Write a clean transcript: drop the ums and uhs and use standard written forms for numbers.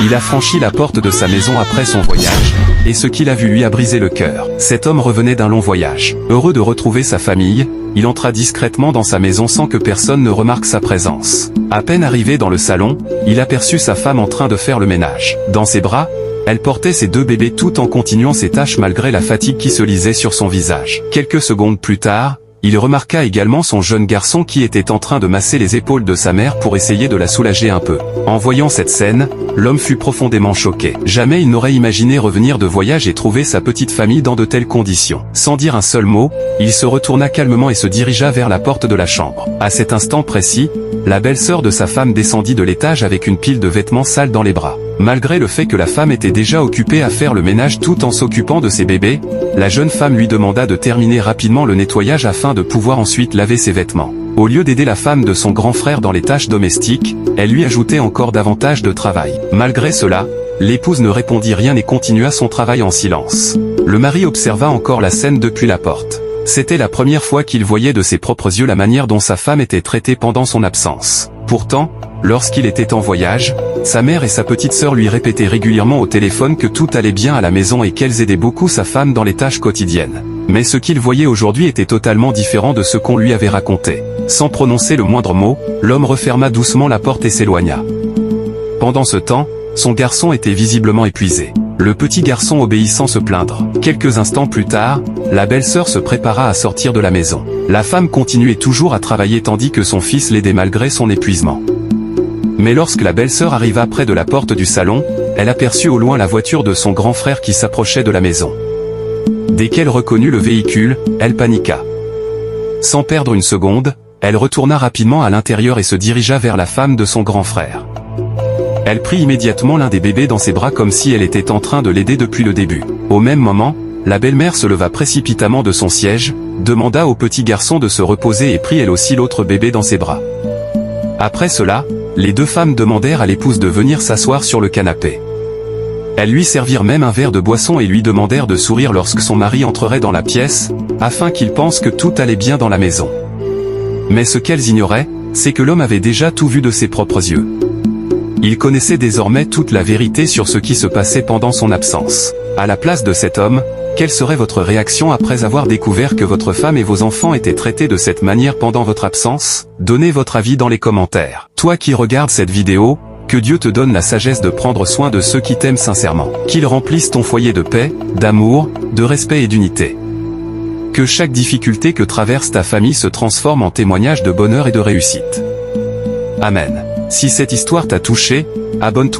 Il a franchi la porte de sa maison après son voyage, et ce qu'il a vu lui a brisé le cœur. Cet homme revenait d'un long voyage. Heureux de retrouver sa famille, il entra discrètement dans sa maison sans que personne ne remarque sa présence. À peine arrivé dans le salon, il aperçut sa femme en train de faire le ménage. Dans ses bras, elle portait ses 2 bébés tout en continuant ses tâches malgré la fatigue qui se lisait sur son visage. Quelques secondes plus tard, il remarqua également son jeune garçon qui était en train de masser les épaules de sa mère pour essayer de la soulager un peu. En voyant cette scène, l'homme fut profondément choqué. Jamais il n'aurait imaginé revenir de voyage et trouver sa petite famille dans de telles conditions. Sans dire un seul mot, il se retourna calmement et se dirigea vers la porte de la chambre. À cet instant précis, la belle-sœur de sa femme descendit de l'étage avec une pile de vêtements sales dans les bras. Malgré le fait que la femme était déjà occupée à faire le ménage tout en s'occupant de ses bébés, la jeune femme lui demanda de terminer rapidement le nettoyage afin de pouvoir ensuite laver ses vêtements. Au lieu d'aider la femme de son grand frère dans les tâches domestiques, elle lui ajoutait encore davantage de travail. Malgré cela, l'épouse ne répondit rien et continua son travail en silence. Le mari observa encore la scène depuis la porte. C'était la première fois qu'il voyait de ses propres yeux la manière dont sa femme était traitée pendant son absence. Pourtant, lorsqu'il était en voyage, sa mère et sa petite sœur lui répétaient régulièrement au téléphone que tout allait bien à la maison et qu'elles aidaient beaucoup sa femme dans les tâches quotidiennes. Mais ce qu'il voyait aujourd'hui était totalement différent de ce qu'on lui avait raconté. Sans prononcer le moindre mot, l'homme referma doucement la porte et s'éloigna. Pendant ce temps, son garçon était visiblement épuisé. Le petit garçon obéit sans se plaindre. Quelques instants plus tard, la belle-sœur se prépara à sortir de la maison. La femme continuait toujours à travailler tandis que son fils l'aidait malgré son épuisement. Mais lorsque la belle-sœur arriva près de la porte du salon, elle aperçut au loin la voiture de son grand frère qui s'approchait de la maison. Dès qu'elle reconnut le véhicule, elle paniqua. Sans perdre une seconde, elle retourna rapidement à l'intérieur et se dirigea vers la femme de son grand frère. Elle prit immédiatement l'un des bébés dans ses bras comme si elle était en train de l'aider depuis le début. Au même moment, la belle-mère se leva précipitamment de son siège, demanda au petit garçon de se reposer et prit elle aussi l'autre bébé dans ses bras. Après cela, les 2 femmes demandèrent à l'épouse de venir s'asseoir sur le canapé. Elles lui servirent même un verre de boisson et lui demandèrent de sourire lorsque son mari entrerait dans la pièce, afin qu'il pense que tout allait bien dans la maison. Mais ce qu'elles ignoraient, c'est que l'homme avait déjà tout vu de ses propres yeux. Il connaissait désormais toute la vérité sur ce qui se passait pendant son absence. À la place de cet homme, quelle serait votre réaction après avoir découvert que votre femme et vos enfants étaient traités de cette manière pendant votre absence? Donnez votre avis dans les commentaires. Toi qui regardes cette vidéo, que Dieu te donne la sagesse de prendre soin de ceux qui t'aiment sincèrement. Qu'il remplisse ton foyer de paix, d'amour, de respect et d'unité. Que chaque difficulté que traverse ta famille se transforme en témoignage de bonheur et de réussite. Amen. Si cette histoire t'a touché, abonne-toi.